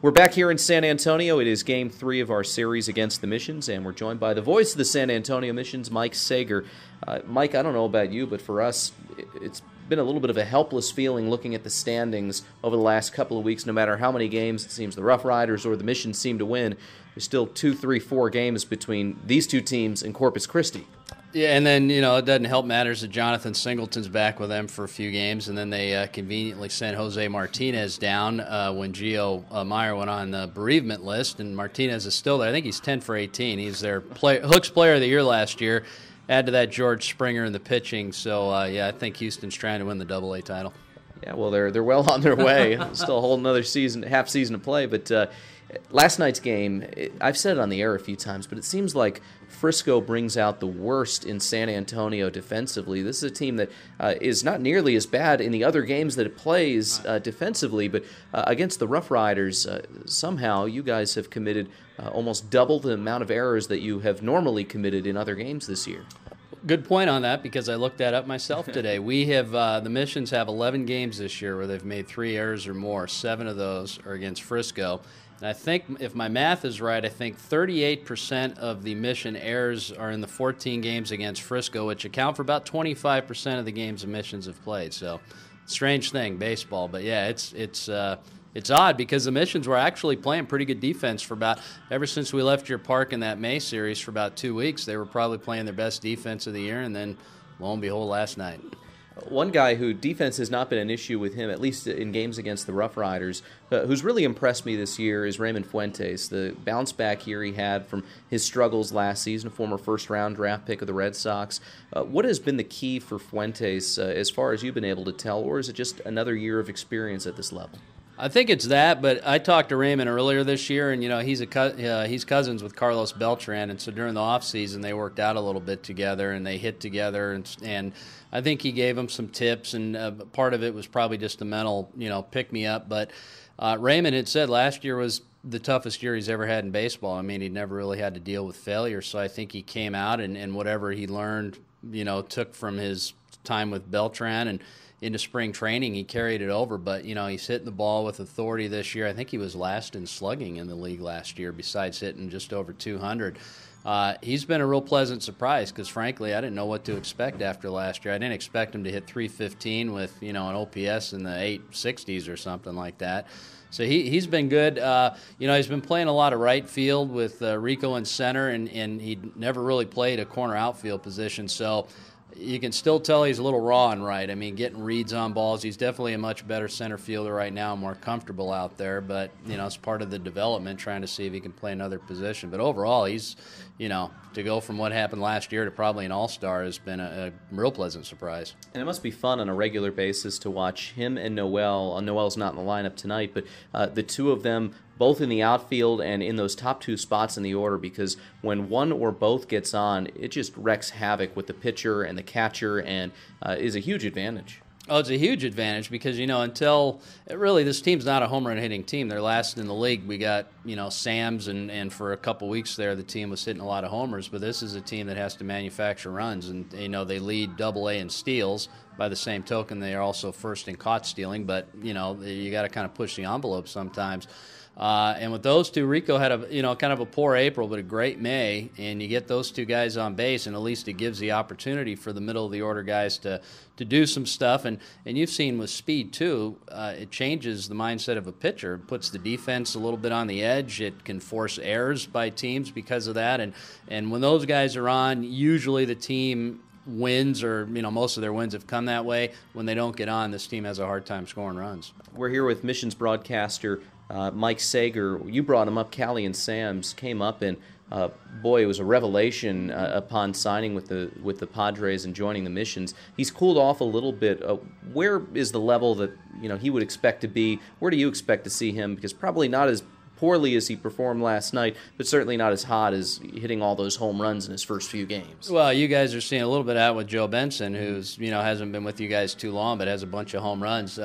We're back here in San Antonio. It is Game 3 of our series against the Missions, and we're joined by the voice of the San Antonio Missions, Mike Saeger. Mike, I don't know about you, but for us, it's been a little bit of a helpless feeling looking at the standings over the last couple of weeks. No matter how many games it seems the RoughRiders or the Missions seem to win, there's still 2, 3, 4 games between these two teams and Corpus Christi. Yeah, and then, it doesn't help matters that Jonathan Singleton's back with them for a few games, and then they conveniently sent Jose Martinez down when Gio Meyer went on the bereavement list, and Martinez is still there. I think he's 10 for 18. He's their Hooks Player of the Year last year. Add to that George Springer in the pitching, so, I think Houston's trying to win the Double-A title. Yeah, well, they're well on their way. Still a whole another half season to play, but last night's game, I've said it on the air a few times, but it seems like Frisco brings out the worst in San Antonio defensively. This is a team that is not nearly as bad in the other games that it plays defensively, but against the RoughRiders, somehow you guys have committed almost double the amount of errors that you have normally committed in other games this year. Good point on that, because I looked that up myself today. We have the Missions have 11 games this year where they've made 3 errors or more. 7 of those are against Frisco. And I think, if my math is right, I think 38% of the Mission errors are in the 14 games against Frisco, which account for about 25% of the games the Missions have played. So, strange thing, baseball. But yeah, it's odd, because the Missions were actually playing pretty good defense for ever since we left your park in that May series for about 2 weeks. They were probably playing their best defense of the year, and then, lo and behold, last night. One guy who defense has not been an issue with him, at least in games against the RoughRiders, who's really impressed me this year is Raymond Fuentes. The bounce back year he had from his struggles last season, a former first-round draft pick of the Red Sox. What has been the key for Fuentes as far as you've been able to tell, or is it just another year of experience at this level? I think it's that, but I talked to Raymond earlier this year, and he's cousins with Carlos Beltran, and so during the off season they worked out a little bit together and they hit together, and I think he gave him some tips, and part of it was probably just a mental pick me up. But Raymond had said last year was the toughest year he's ever had in baseball. I mean, he'd never really had to deal with failure, so I think he came out and whatever he learned, took from his time with Beltran and into spring training, he carried it over. But, he's hitting the ball with authority this year. I think he was last in slugging in the league last year, besides hitting just over 200. He's been a real pleasant surprise, because, frankly, I didn't know what to expect after last year. I didn't expect him to hit 315 with, an OPS in the 860s or something like that. So he's been good. He's been playing a lot of right field with Rico in center, and he never really played a corner outfield position. So you can still tell he's a little raw and right. I mean, getting reads on balls. He's definitely a much better center fielder right now, more comfortable out there. But, it's part of the development, trying to see if he can play another position. But overall, he's, to go from what happened last year to probably an all-star has been a real pleasant surprise. And it must be fun on a regular basis to watch him and Noel. Noel's not in the lineup tonight, but the two of them both in the outfield and in those top 2 spots in the order, because when one or both gets on, it just wreaks havoc with the pitcher and the catcher, and is a huge advantage. Oh, it's a huge advantage, because, until really this team's not a home run hitting team. They're last in the league. We got, Sam's, and for a couple weeks there, the team was hitting a lot of homers, but this is a team that has to manufacture runs, and, they lead Double-A in steals. By the same token, they are also first in caught stealing, but, you got to kind of push the envelope sometimes. And with those two, Rico had kind of a poor April, but a great May, and you get those two guys on base, and at least it gives the opportunity for the middle of the order guys to do some stuff. And you've seen with speed too, it changes the mindset of a pitcher. It puts the defense a little bit on the edge. It can force errors by teams because of that. And when those guys are on, usually the team wins, or most of their wins have come that way. When they don't get on, this team has a hard time scoring runs. We're here with Missions broadcaster Mike Saeger. You brought him up. Kalian Sams came up, and boy, it was a revelation upon signing with the Padres and joining the Missions. He's cooled off a little bit. Where is the level that he would expect to be? Where do you expect to see him? Because probably not as poorly as he performed last night, but certainly not as hot as hitting all those home runs in his first few games. Well, you guys are seeing a little bit out with Joe Benson, who's hasn't been with you guys too long, but has a bunch of home runs.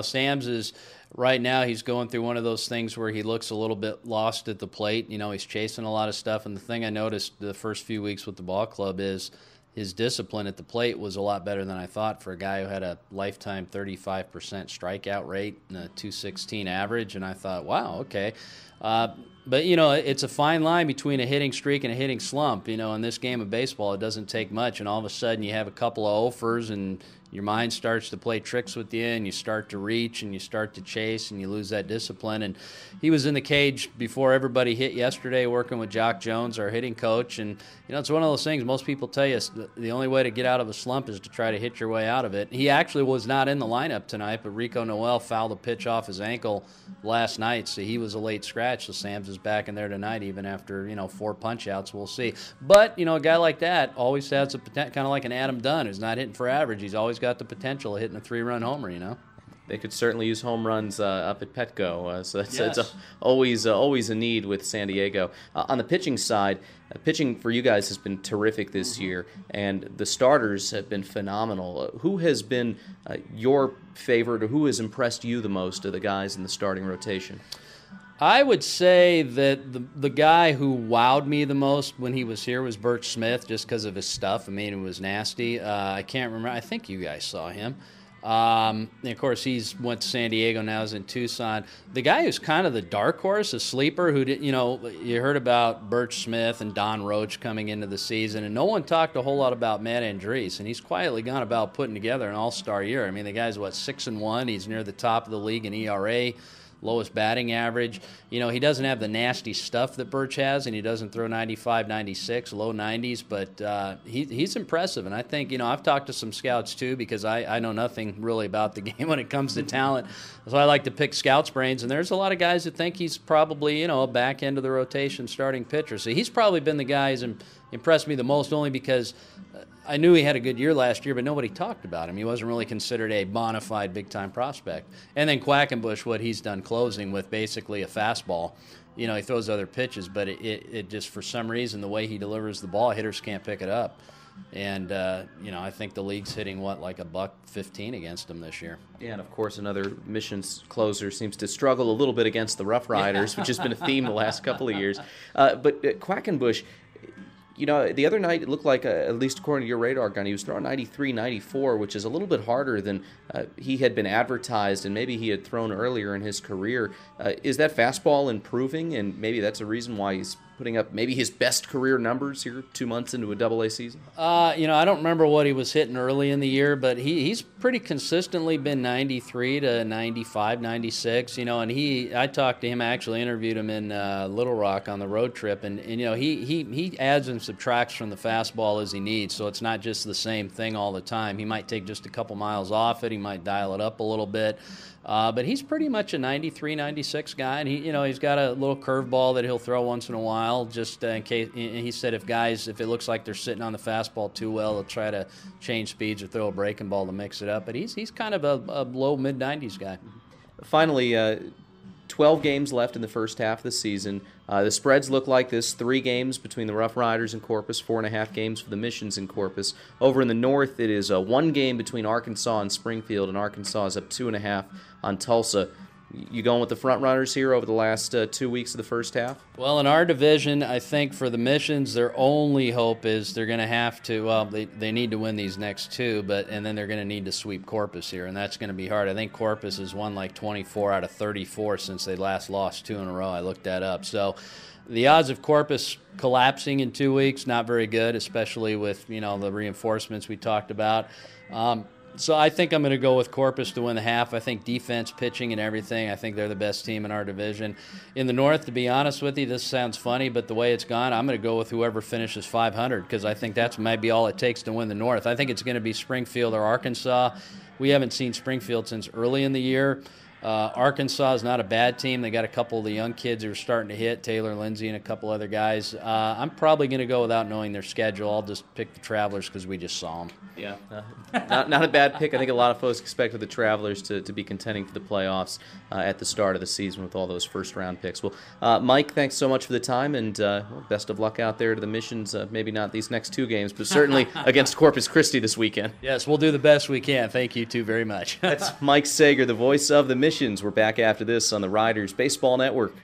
Sams is. Right now, he's going through one of those things where he looks a little bit lost at the plate. He's chasing a lot of stuff. And the thing I noticed the first few weeks with the ball club is his discipline at the plate was a lot better than I thought for a guy who had a lifetime 35% strikeout rate and a 216 average. And I thought, wow, okay. But, it's a fine line between a hitting streak and a hitting slump. In this game of baseball, it doesn't take much. And all of a sudden you have a couple of offers and your mind starts to play tricks with you, and you start to reach and you start to chase and you lose that discipline. And he was in the cage before everybody hit yesterday working with Jock Jones, our hitting coach. And, it's one of those things most people tell you the only way to get out of a slump is to try to hit your way out of it. He actually was not in the lineup tonight, but Rico Noel fouled a pitch off his ankle last night, so he was a late scratch. So Sam's is back in there tonight even after, 4 punch-outs. We'll see. But, a guy like that always has a potential, kind of like an Adam Dunn who's not hitting for average. He's always got the potential of hitting a 3-run homer, They could certainly use home runs up at Petco, so that's Yes. it's always a need with San Diego. On the pitching side, pitching for you guys has been terrific this year, and the starters have been phenomenal. Who has been your favorite, or who has impressed you the most of the guys in the starting rotation? I would say that the guy who wowed me the most when he was here was Birch Smith, just because of his stuff. I mean, it was nasty. I can't remember. I think you guys saw him. And of course, he's went to San Diego now. Is in Tucson. The guy who's kind of the dark horse, a sleeper, who did, you heard about Birch Smith and Don Roach coming into the season, and no one talked a whole lot about Matt Andriese, and he's quietly gone about putting together an all-star year. I mean, the guy's 6-1. He's near the top of the league in ERA. Lowest batting average. He doesn't have the nasty stuff that Birch has, and he doesn't throw 95, 96, low 90s, but he's impressive. And I think, I've talked to some scouts too, because I know nothing really about the game when it comes to talent. So I like to pick scouts' brains, and there's a lot of guys that think he's probably, a back end of the rotation starting pitcher. So he's probably been the guy who's impressed me the most, only because I knew he had a good year last year, but nobody talked about him. He wasn't really considered a bona fide big-time prospect. And then Quackenbush, what he's done closing with basically a fastball. He throws other pitches, but it just, for some reason, the way he delivers the ball, hitters can't pick it up. And, I think the league's hitting, $115 against him this year. Yeah, and of course, another Missions closer seems to struggle a little bit against the RoughRiders, which has been a theme the last couple of years. But Quackenbush, the other night it looked like, at least according to your radar gun, he was throwing 93, 94, which is a little bit harder than he had been advertised and maybe he had thrown earlier in his career. Is that fastball improving, and maybe that's a reason why he's putting up maybe his best career numbers here 2 months into a Double-A season? I don't remember what he was hitting early in the year, but he's pretty consistently been 93 to 95, 96, and I talked to him, I actually interviewed him in Little Rock on the road trip, and he adds and subtracts from the fastball as he needs, so it's not just the same thing all the time. He might take just a couple miles off it, he might dial it up a little bit. But he's pretty much a 93, 96 guy, and he's got a little curveball that he'll throw once in a while, just in case. And he said if it looks like they're sitting on the fastball too well, they'll try to change speeds or throw a breaking ball to mix it up. But he's kind of a low mid 90s guy. Finally, 12 games left in the first half of the season. The spreads look like this: 3 games between the RoughRiders and Corpus, 4.5 games for the Missions in Corpus. Over in the north, it is 1 game between Arkansas and Springfield, and Arkansas is up 2.5 on Tulsa. You going with the front runners here over the last 2 weeks of the first half? Well, in our division, I think for the Missions, their only hope is they're going to have to, they need to win these next 2, and then they're going to need to sweep Corpus here, and that's going to be hard. I think Corpus has won 24 out of 34 since they last lost 2 in a row. I looked that up. So the odds of Corpus collapsing in 2 weeks, not very good, especially with, the reinforcements we talked about. So I think I'm going to go with Corpus to win the half. I think defense, pitching, and everything, I think they're the best team in our division. In the North, to be honest with you, this sounds funny, but the way it's gone, I'm going to go with whoever finishes 500, because I think that's maybe all it takes to win the North. I think it's going to be Springfield or Arkansas. We haven't seen Springfield since early in the year. Arkansas is not a bad team. They got a couple of the young kids who are starting to hit, Taylor Lindsay and a couple other guys. I'm probably going to go without knowing their schedule. I'll just pick the Travelers because we just saw them. Yeah, not a bad pick. I think a lot of folks expected the Travelers to be contending for the playoffs at the start of the season with all those first-round picks. Well, Mike, thanks so much for the time, and best of luck out there to the Missions. Maybe not these next 2 games, but certainly against Corpus Christi this weekend. Yes, we'll do the best we can. Thank you two very much. That's Mike Saeger, the voice of the Missions. We're back after this on the Riders Baseball Network.